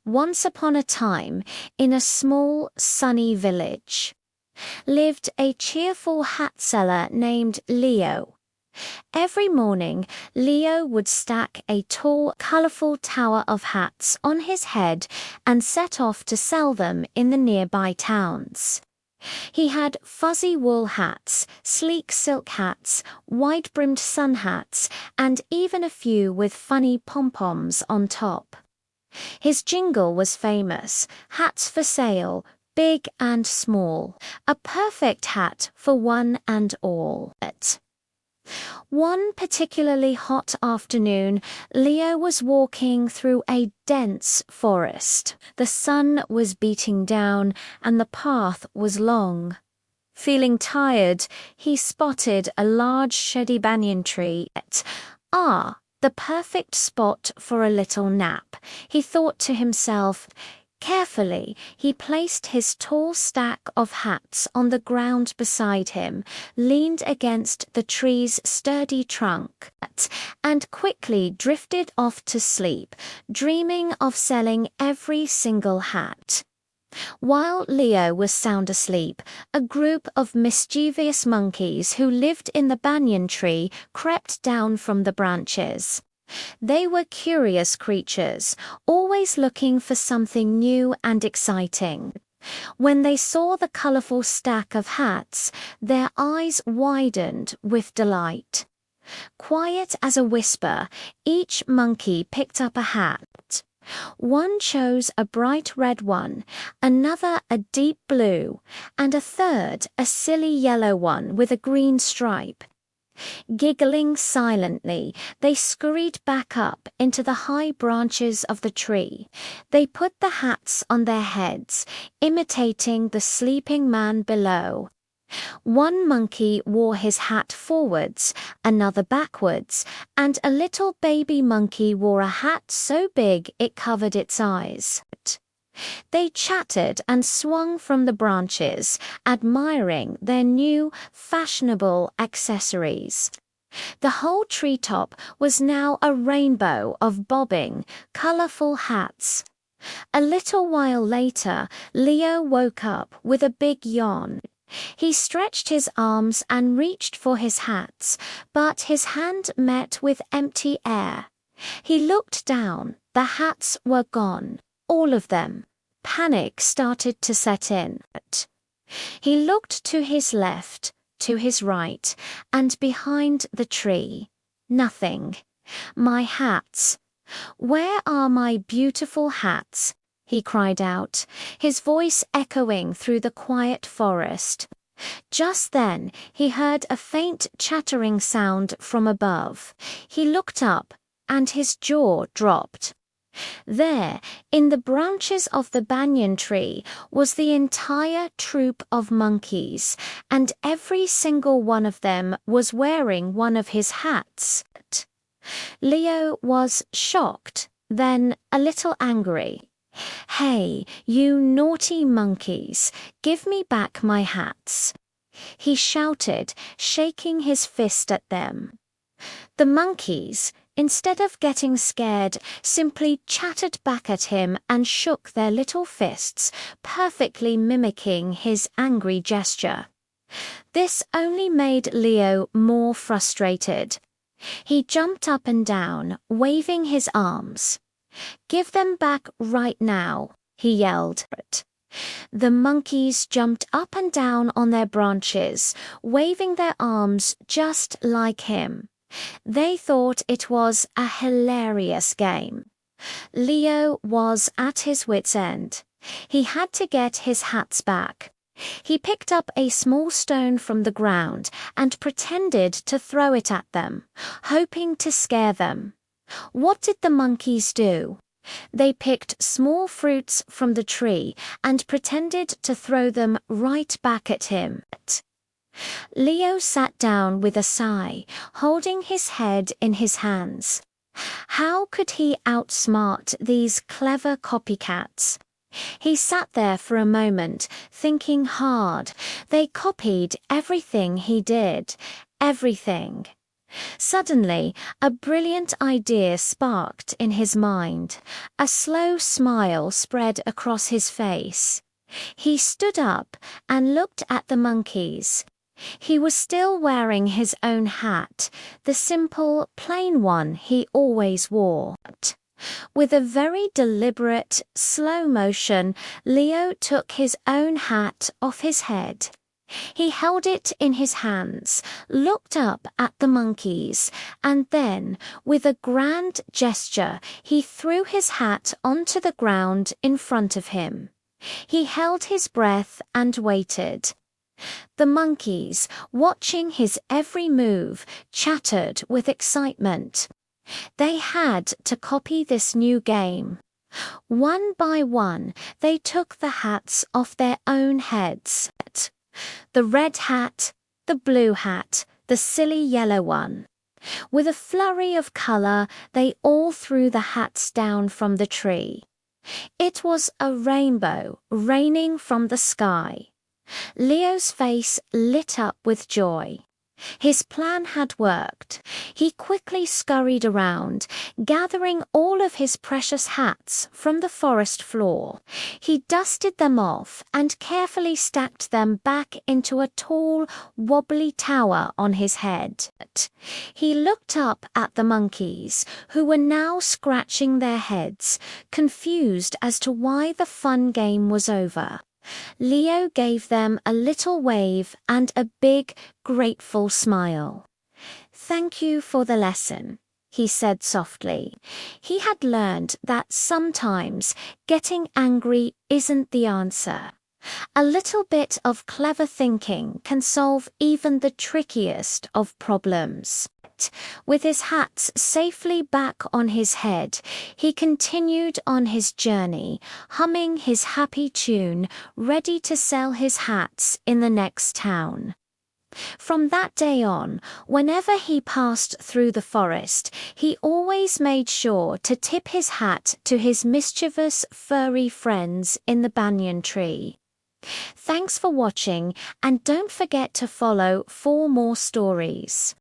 Once upon a time, in a small, sunny village, lived a cheerful hat seller named Leo. Every morning, Leo would stack a tall, colorful tower of hats on his head and set off to sell them in the nearby towns. He had fuzzy wool hats, sleek silk hats, wide-brimmed sun hats, and even a few with funny pom-poms on top. His jingle was famous: hats for sale, big and small, a perfect hat for one and all. One particularly hot afternoon, Leo was walking through a dense forest. The sun was beating down and the path was long. Feeling tired, he spotted a large shady banyan tree. The perfect spot for a little nap, he thought to himself. Carefully, he placed his tall stack of hats on the ground beside him, leaned against the tree's sturdy trunk, and quickly drifted off to sleep, dreaming of selling every single hat. While Leo was sound asleep, a group of mischievous monkeys who lived in the banyan tree crept down from the branches. They were curious creatures, always looking for something new and exciting. When they saw the colorful stack of hats, their eyes widened with delight. Quiet as a whisper, each monkey picked up a hat. One chose a bright red one, another a deep blue, and a third a silly yellow one with a green stripe. Giggling silently, they scurried back up into the high branches of the tree. They put the hats on their heads, imitating the sleeping man below. One monkey wore his hat forwards, another backwards, and a little baby monkey wore a hat so big it covered its eyes. They chattered and swung from the branches, admiring their new, fashionable accessories. The whole treetop was now a rainbow of bobbing, colorful hats. A little while later, Leo woke up with a big yawn. He stretched his arms and reached for his hats, but his hand met with empty air. He looked down. The hats were gone, all of them. Panic started to set in. He looked to his left, to his right, and behind the tree. Nothing. My hats. Where are my beautiful hats? He cried out, his voice echoing through the quiet forest. Just then, he heard a faint chattering sound from above. He looked up, and his jaw dropped. There, in the branches of the banyan tree, was the entire troop of monkeys, and every single one of them was wearing one of his hats. Leo was shocked, then a little angry. "Hey, you naughty monkeys, give me back my hats," he shouted, shaking his fist at them. The monkeys, instead of getting scared, simply chattered back at him and shook their little fists, perfectly mimicking his angry gesture. This only made Leo more frustrated. He jumped up and down, waving his arms. "Give them back right now," he yelled. The monkeys jumped up and down on their branches, waving their arms just like him. They thought it was a hilarious game. Leo was at his wits' end. He had to get his hats back. He picked up a small stone from the ground and pretended to throw it at them, hoping to scare them. What did the monkeys do? They picked small fruits from the tree and pretended to throw them right back at him. Leo sat down with a sigh, holding his head in his hands. How could he outsmart these clever copycats? He sat there for a moment, thinking hard. They copied everything he did. Everything. Suddenly, a brilliant idea sparked in his mind. A slow smile spread across his face. He stood up and looked at the monkeys. He was still wearing his own hat, the simple, plain one he always wore. With a very deliberate, slow motion, Leo took his own hat off his head. He held it in his hands, looked up at the monkeys, and then, with a grand gesture, he threw his hat onto the ground in front of him. He held his breath and waited. The monkeys, watching his every move, chattered with excitement. They had to copy this new game. One by one, they took the hats off their own heads. The red hat, the blue hat, the silly yellow one. With a flurry of color, they all threw the hats down from the tree. It was a rainbow raining from the sky. Leo's face lit up with joy. His plan had worked. He quickly scurried around, gathering all of his precious hats from the forest floor. He dusted them off and carefully stacked them back into a tall, wobbly tower on his head. He looked up at the monkeys, who were now scratching their heads, confused as to why the fun game was over. Leo gave them a little wave and a big, grateful smile. "Thank you for the lesson," he said softly. He had learned that sometimes getting angry isn't the answer. A little bit of clever thinking can solve even the trickiest of problems. With his hats safely back on his head, he continued on his journey, humming his happy tune, ready to sell his hats in the next town. From that day on, whenever he passed through the forest, he always made sure to tip his hat to his mischievous, furry friends in the banyan tree. Thanks for watching, and don't forget to follow for more stories.